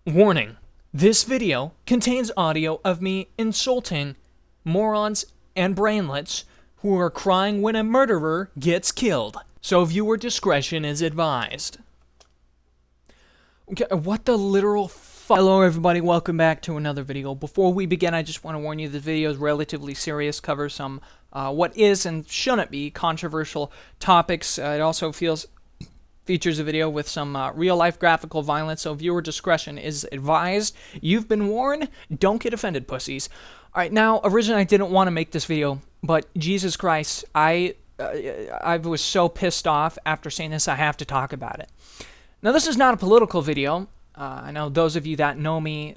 Warning, this video contains audio of me insulting morons and brainlets who are crying when a murderer gets killed. So viewer discretion is advised. Okay, what the literal fuck? Hello everybody, welcome back to another video. Before we begin, I just want to warn you this video is relatively serious, covers some what is and shouldn't be controversial topics. It also features a video with some real-life graphical violence, so viewer discretion is advised. You've been warned. Don't get offended, pussies. All right, now, originally I didn't want to make this video, but Jesus Christ, I was so pissed off after seeing this, I have to talk about it. Now, this is not a political video. I know those of you that know me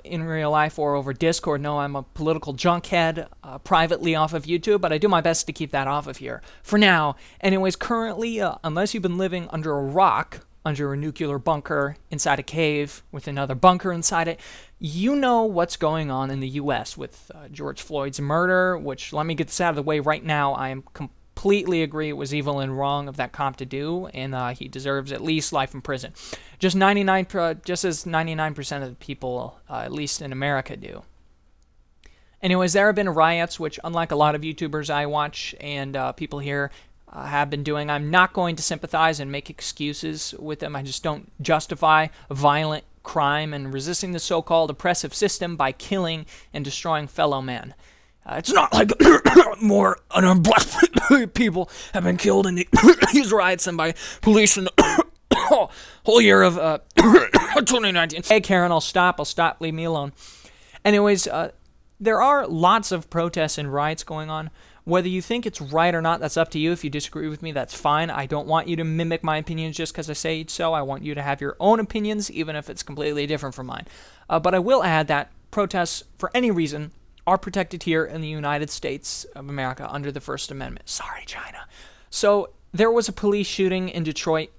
in real life or over Discord know I'm a political junkhead privately off of YouTube, but I do my best to keep that off of here for now. Anyways, currently, unless you've been living under a rock, under a nuclear bunker, inside a cave with another bunker inside it, you know what's going on in the U.S. with George Floyd's murder, which, let me get this out of the way right now, I am completely agree it was evil and wrong of that cop to do, and he deserves at least life in prison. Just as 99% of the people, at least in America, do. Anyways, there have been riots, which unlike a lot of YouTubers I watch and people here have been doing, I'm not going to sympathize and make excuses with them. I just don't justify violent crime and resisting the so-called oppressive system by killing and destroying fellow men. It's not like more black people have been killed in these riots than by police in the whole year of 2019. Hey, Karen, I'll stop. Leave me alone. Anyways, there are lots of protests and riots going on. Whether you think it's right or not, that's up to you. If you disagree with me, that's fine. I don't want you to mimic my opinions just because I say so. I want you to have your own opinions, even if it's completely different from mine. But I will add that protests, for any reason, are protected here in the United States of America under the First Amendment. Sorry, China. So there was a police shooting in Detroit.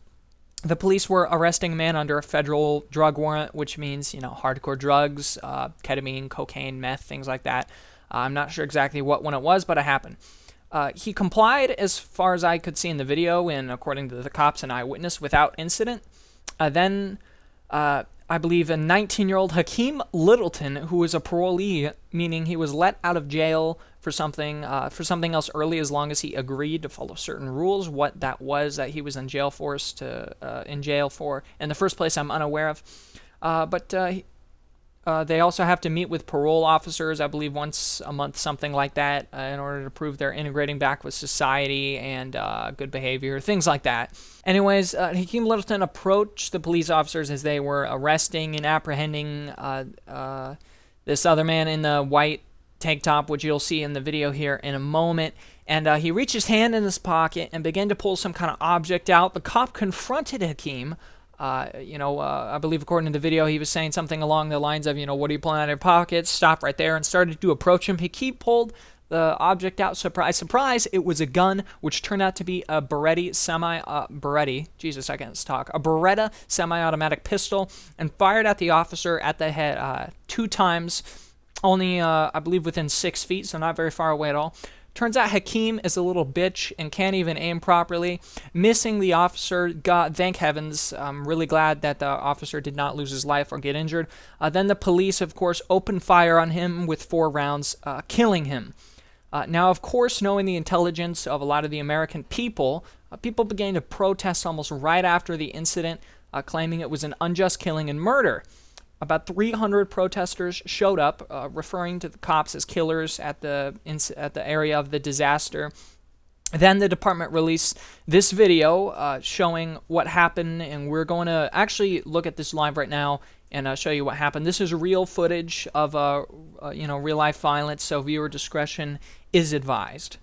The police were arresting a man under a federal drug warrant, which means, you know, hardcore drugs, ketamine, cocaine, meth, things like that. I'm not sure exactly what one it was, but it happened. He complied as far as I could see in the video, and according to the cops and eyewitness, without incident. Then I believe a 19-year-old Hakeem Littleton, who was a parolee, meaning he was let out of jail for something else early, as long as he agreed to follow certain rules. What that was that he was in jail for in the first place, I'm unaware of. But they also have to meet with parole officers, I believe once a month, something like that, in order to prove they're integrating back with society and good behavior, things like that. Anyways, Hakeem Littleton approached the police officers as they were arresting and apprehending this other man in the white tank top, which you'll see in the video here in a moment. And he reached his hand in his pocket and began to pull some kind of object out. The cop confronted Hakeem. I believe according to the video, he was saying something along the lines of, what are you pulling out of your pockets? Stop right there, and started to approach him. He pulled the object out. Surprise, surprise, it was a gun, which turned out to be a Beretta semi-automatic pistol, and fired at the officer at the head 2 times, only, I believe, within 6 feet, so not very far away at all. Turns out Hakeem is a little bitch and can't even aim properly, missing the officer. God, thank heavens. I'm really glad that the officer did not lose his life or get injured. Then the police, of course, opened fire on him with 4 rounds, killing him. Now, of course, knowing the intelligence of a lot of the American people, people began to protest almost right after the incident, claiming it was an unjust killing and murder. About 300 protesters showed up, referring to the cops as killers at the area of the disaster. Then the department released this video showing what happened, and we're going to actually look at this live right now and show you what happened. This is real footage of real-life violence, so viewer discretion is advised.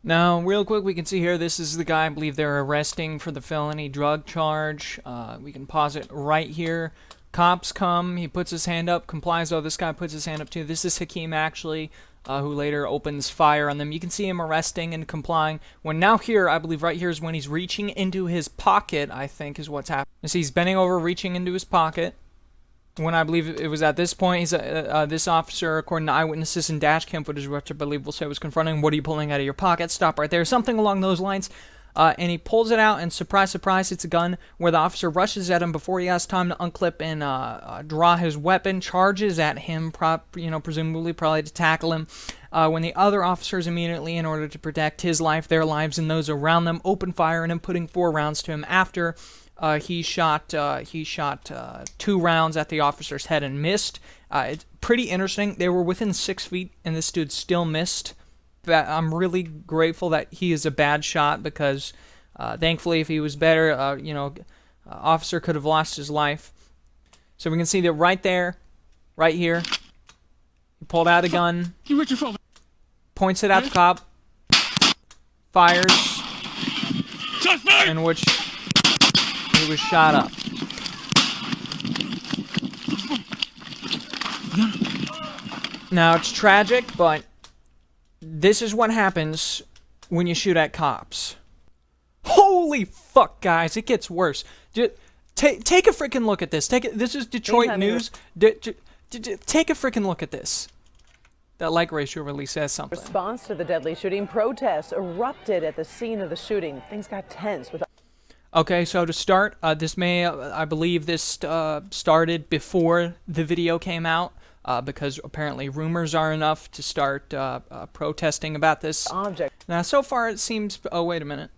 Now, real quick, we can see here, this is the guy I believe they're arresting for the felony drug charge. We can pause it right here. Cops come, he puts his hand up, complies. Oh, this guy puts his hand up too. This is Hakeem, actually, who later opens fire on them. You can see him arresting and complying. When now here, I believe right here is when he's reaching into his pocket, I think is what's happening. You see he's bending over, reaching into his pocket. When I believe it was at this point, this officer, according to eyewitnesses and dash cam footage, which I believe will say was confronting, what are you pulling out of your pocket? Stop right there. Something along those lines. and he pulls it out, and surprise, surprise, it's a gun, where the officer rushes at him before he has time to unclip and draw his weapon, charges at him, presumably probably to tackle him, when the other officers immediately, in order to protect his life, their lives, and those around them, open fire on him, putting 4 rounds to him after. He shot 2 rounds at the officer's head and missed. It's pretty interesting. They were within 6 feet, and this dude still missed. I'm really grateful that he is a bad shot, because thankfully, if he was better, officer could have lost his life. So we can see that right there, right here, he pulled out a gun, points it at the cop, fires, in which he was shot up. Now, it's tragic, but this is what happens when you shoot at cops. Holy fuck, guys, it gets worse. Take a freaking look at this. This is Detroit News. Take a freaking look at this. That like ratio really says something. Response to the deadly shooting, protests erupted at the scene of the shooting. Things got tense with... Okay, so to start, I believe this started before the video came out, because apparently rumors are enough to start protesting about this object. Now, so far it seems... Oh, wait a minute.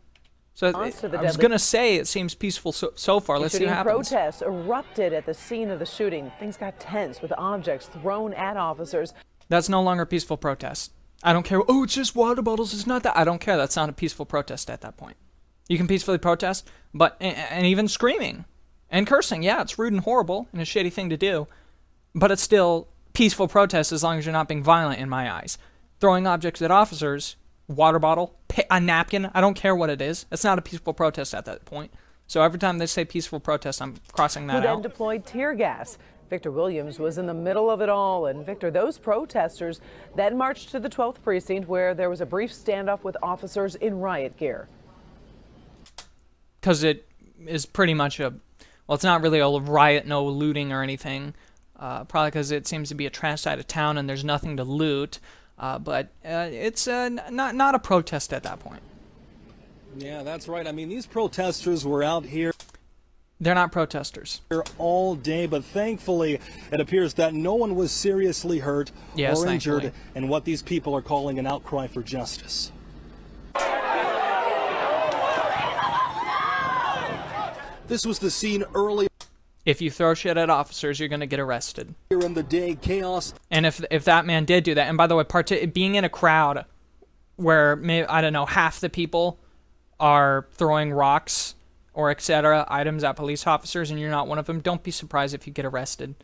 So I was going to say it seems peaceful so far. Let's see what happens. Protests erupted at the scene of the shooting. Things got tense with objects thrown at officers. That's no longer a peaceful protest. I don't care. Oh, it's just water bottles. It's not that. I don't care. That's not a peaceful protest at that point. You can peacefully protest, but and even screaming and cursing. Yeah, it's rude and horrible and a shitty thing to do, but it's still peaceful protest as long as you're not being violent in my eyes. Throwing objects at officers, water bottle, a napkin, I don't care what it is. It's not a peaceful protest at that point. So every time they say peaceful protest, I'm crossing that out. Who then deployed tear gas. Victor Williams was in the middle of it all, and Victor, those protesters then marched to the 12th precinct, where there was a brief standoff with officers in riot gear. Because it is pretty much well, it's not really a riot, no looting or anything, probably because it seems to be a trash side of town and there's nothing to loot, but it's not a protest at that point. Yeah, that's right. I mean, these protesters were out here. They're not protesters. All day, but thankfully, it appears that no one was seriously hurt or injured in what these people are calling an outcry for justice. This was the scene early. If you throw shit at officers, you're going to get arrested. Here in the day, chaos. And if that man did do that, and by the way, being in a crowd where, maybe, I don't know, half the people are throwing rocks or etc. items at police officers, and you're not one of them, don't be surprised if you get arrested.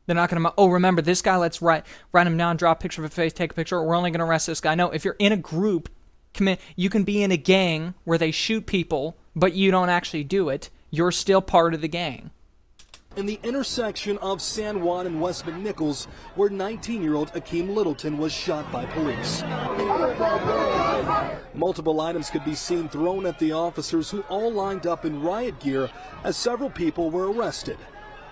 They're not going to, oh, remember, this guy, let's write him down, draw a picture of his face, take a picture, we're only going to arrest this guy. No, if you're in a group, you can be in a gang where they shoot people, but you don't actually do it. You're still part of the gang. In the intersection of San Juan and West McNichols, where 19-year-old Akeem Littleton was shot by police. Multiple items could be seen thrown at the officers, who all lined up in riot gear as several people were arrested.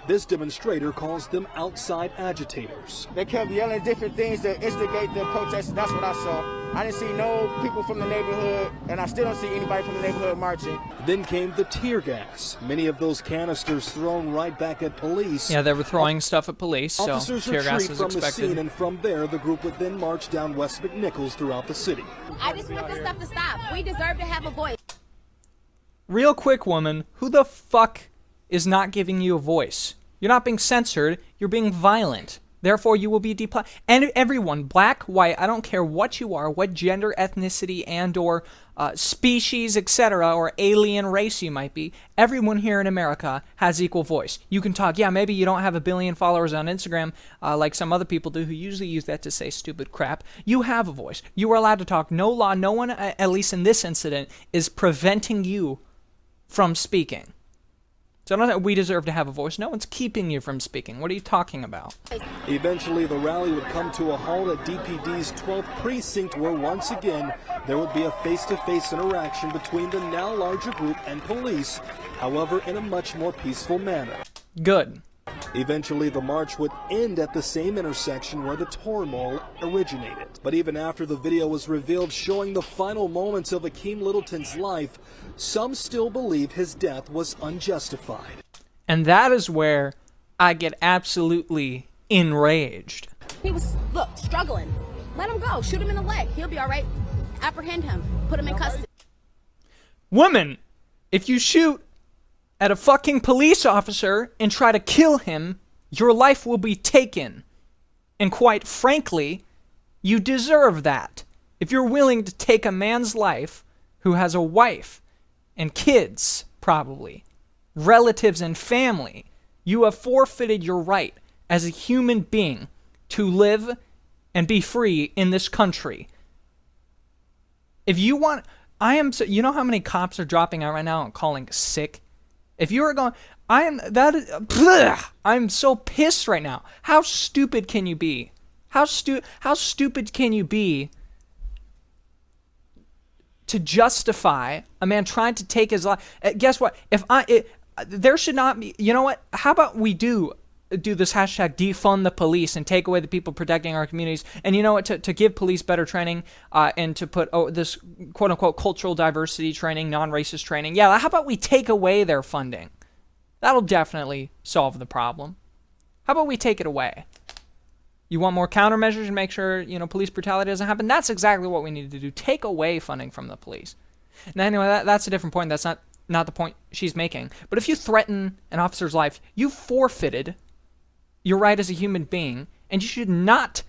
This demonstrator calls them outside agitators. They kept yelling different things to instigate the protests. That's what I saw. I didn't see no people from the neighborhood, and I still don't see anybody from the neighborhood marching. Then came the tear gas. Many of those canisters thrown right back at police. Yeah, they were throwing stuff at police, so officers tear gas retreat is from expected. the scene, and from there, the group would then march down West McNichols throughout the city. I just want this stuff to stop. We deserve to have a voice. Real quick, woman, who the fuck is not giving you a voice? You're not being censored, you're being violent. Therefore, you will be deplatformed. And everyone, black, white, I don't care what you are, what gender, ethnicity, and or species, etc., or alien race you might be, everyone here in America has equal voice. You can talk. Yeah, maybe you don't have 1 billion followers on Instagram like some other people do who usually use that to say stupid crap. You have a voice. You are allowed to talk. No law, no one, at least in this incident, is preventing you from speaking. So not that we deserve to have a voice. No one's keeping you from speaking. What are you talking about? Eventually, the rally would come to a halt at DPD's 12th precinct, where once again, there would be a face-to-face interaction between the now larger group and police, however, in a much more peaceful manner. Good. Eventually, the march would end at the same intersection where the turmoil originated. But even after the video was revealed showing the final moments of Akeem Littleton's life, some still believe his death was unjustified. And that is where I get absolutely enraged. He was, look, struggling. Let him go. Shoot him in the leg. He'll be all right. Apprehend him. Put him in custody. Woman, if you shoot at a fucking police officer and try to kill him, your life will be taken. And quite frankly, you deserve that. If you're willing to take a man's life who has a wife and kids, probably, relatives and family, you have forfeited your right as a human being to live and be free in this country. If you want, you know how many cops are dropping out right now and calling sick? If you were going, I'm so pissed right now. How stupid can you be? How stupid can you be to justify a man trying to take his life? Guess what? There should not be, you know what? How about we do this hashtag defund the police and take away the people protecting our communities? And you know what? To give police better training and to put this quote unquote cultural diversity training, non-racist training. Yeah, how about we take away their funding? That'll definitely solve the problem. How about we take it away? You want more countermeasures to make sure, you know, police brutality doesn't happen? That's exactly what we need to do. Take away funding from the police. Now, anyway, that's a different point. That's not the point she's making. But if you threaten an officer's life, you forfeited your right as a human being, and you should not,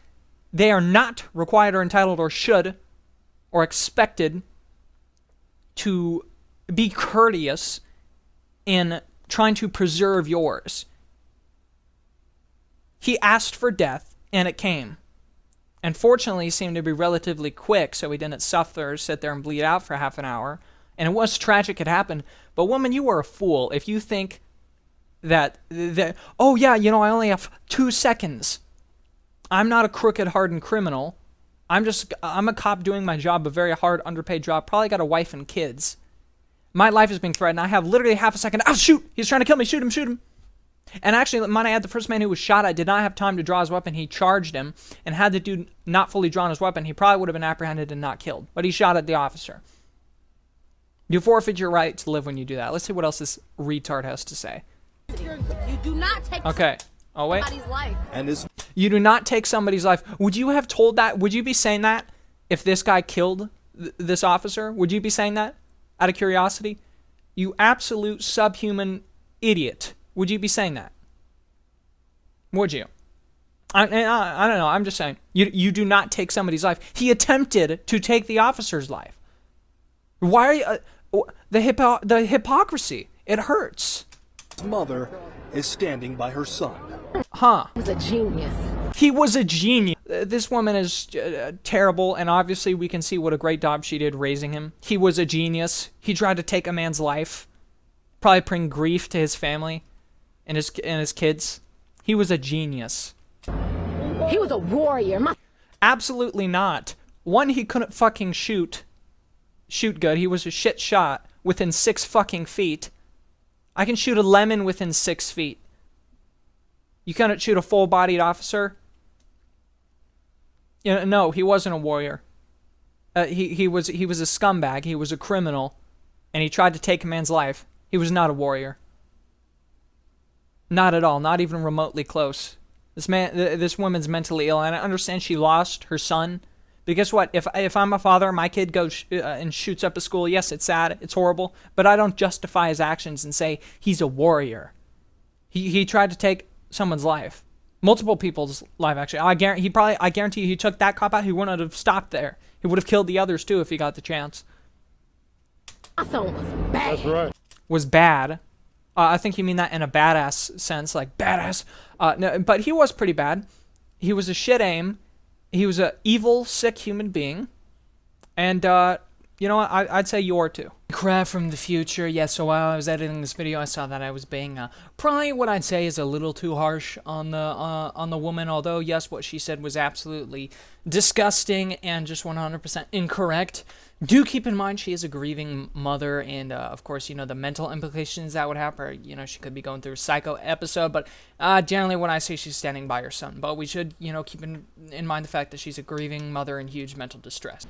they are not required or entitled or should or expected to be courteous in trying to preserve yours. He asked for death, and it came. And fortunately, it seemed to be relatively quick, so he didn't suffer or sit there and bleed out for half an hour. And it was tragic it happened. But woman, you are a fool if you think that, oh yeah, you know, I only have 2 seconds. I'm not a crooked, hardened criminal. I'm a cop doing my job, a very hard, underpaid job. Probably got a wife and kids. My life is being threatened. I have literally half a second. Oh, shoot! He's trying to kill me. Shoot him, shoot him. And actually, might I add, the first man who was shot at did not have time to draw his weapon. He charged him, and had the dude not fully drawn his weapon, he probably would have been apprehended and not killed. But he shot at the officer. You forfeit your right to live when you do that. Let's see what else this retard has to say. You do not take Okay. Oh, wait. somebody's life. And You do not take somebody's life. Would you have told that? Would you be saying that if this guy killed this officer? Would you be saying that out of curiosity? You absolute subhuman idiot. Would you be saying that? Would you? I don't know. I'm just saying. You do not take somebody's life. He attempted to take the officer's life. Why are you... the hypocrisy. It hurts. mother is standing by her son. Huh. He was a genius. He was a genius. This woman is terrible, and obviously we can see what a great job she did raising him. He was a genius. He tried to take a man's life. Probably bring grief to his family and his kids. He was a genius. He was a warrior. Absolutely not. One, he couldn't fucking shoot good. He was a shit shot within 6 fucking feet. I can shoot a lemon within 6 feet. You couldn't shoot a full-bodied officer? You know, no, he wasn't a warrior. He was a scumbag. He was a criminal, and he tried to take a man's life. He was not a warrior. Not at all. Not even remotely close. This woman's mentally ill, and I understand she lost her son. But guess what? If I'm a father, my kid goes and shoots up a school. Yes, it's sad. It's horrible. But I don't justify his actions and say he's a warrior. He tried to take someone's life. Multiple people's life, actually. I guarantee he took that cop out. He wouldn't have stopped there. He would have killed the others too if he got the chance. My son was bad. That's right. Was bad. I think you mean that in a badass sense, like badass. No, but he was pretty bad. He was a shit aim. He was an evil, sick human being. And You know what? I'd say you are too. Crap from the future. Yeah, so while I was editing this video, I saw that I was being probably what I'd say is a little too harsh on the woman. Although, yes, what she said was absolutely disgusting and just 100% incorrect. Do keep in mind she is a grieving mother, and of course, you know, the mental implications that would have her. You know, she could be going through a psycho episode, but generally when I say she's standing by her son. But we should, you know, keep in mind the fact that she's a grieving mother in huge mental distress.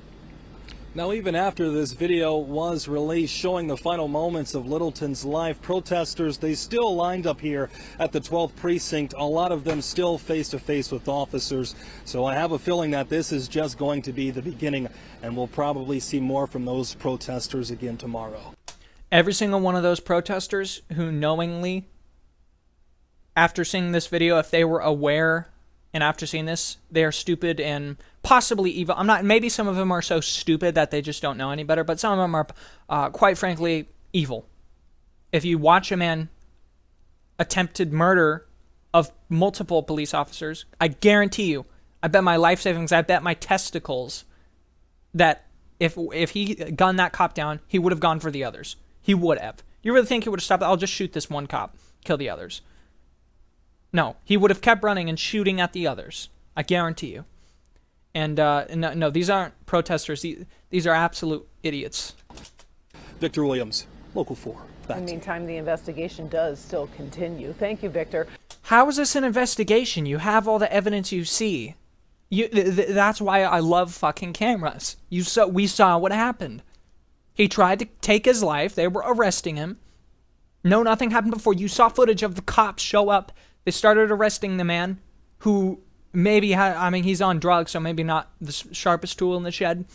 Now, even after this video was released showing the final moments of Littleton's life, protesters, they still lined up here at the 12th precinct, a lot of them still face-to-face with officers. So I have a feeling that this is just going to be the beginning, and we'll probably see more from those protesters again tomorrow. Every single one of those protesters who knowingly, after seeing this video, if they were aware and after seeing this, they are stupid and possibly evil. Maybe some of them are so stupid that they just don't know any better, but some of them are, quite frankly, evil. If you watch a man attempted murder of multiple police officers, I guarantee you, I bet my life savings, I bet my testicles, that if he gunned that cop down, he would have gone for the others. He would have. You really think he would have stopped? I'll just shoot this one cop, kill the others. No, he would have kept running and shooting at the others. I guarantee you. And no, these aren't protesters. These are absolute idiots. Victor Williams, Local 4. Back In to the you. meantime, the investigation does still continue. Thank you, Victor. How is this an investigation? You have all the evidence you see. That's why I love fucking cameras. We saw what happened. He tried to take his life. They were arresting him. No, nothing happened before. You saw footage of the cops show up. They started arresting the man who maybe had, I mean, he's on drugs, so maybe not the sharpest tool in the shed,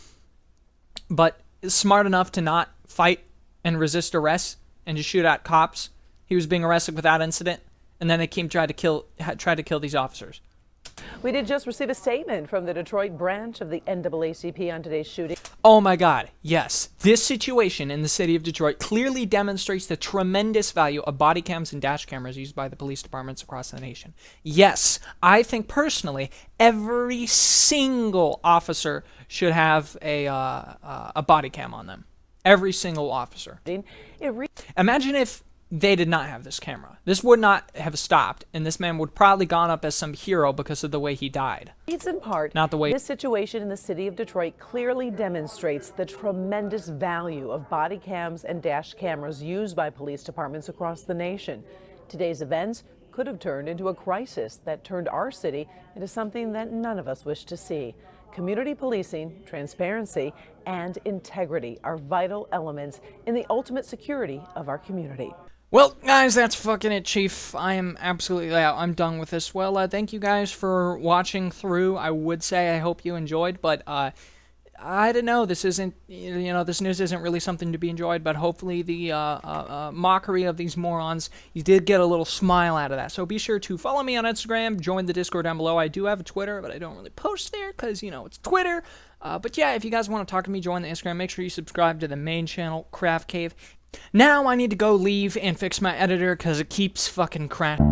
but smart enough to not fight and resist arrest and just shoot at cops. He was being arrested without incident, and then they tried to kill these officers. We did just receive a statement from the Detroit branch of the NAACP on today's shooting. Oh my God, yes. This situation in the city of Detroit clearly demonstrates the tremendous value of body cams and dash cameras used by the police departments across the nation. Yes, I think personally every single officer should have a body cam on them. Every single officer. Imagine if they did not have this camera. This would not have stopped, and this man would probably gone up as some hero because of the way he died. It's in part, not the way. This situation in the city of Detroit clearly demonstrates the tremendous value of body cams and dash cameras used by police departments across the nation. Today's events could have turned into a crisis that turned our city into something that none of us wish to see. Community policing, transparency, and integrity are vital elements in the ultimate security of our community. Well, guys, that's fucking it, Chief. I am absolutely out. I'm done with this. Well, thank you guys for watching through. I would say I hope you enjoyed, but I don't know. This isn't, you know, this news isn't really something to be enjoyed, but hopefully the mockery of these morons, you did get a little smile out of that. So be sure to follow me on Instagram, join the Discord down below. I do have a Twitter, but I don't really post there because, you know, it's Twitter. But yeah, if you guys want to talk to me, join the Instagram. Make sure you subscribe to the main channel, Craft Cave. Now I need to go leave and fix my editor because it keeps fucking crashing.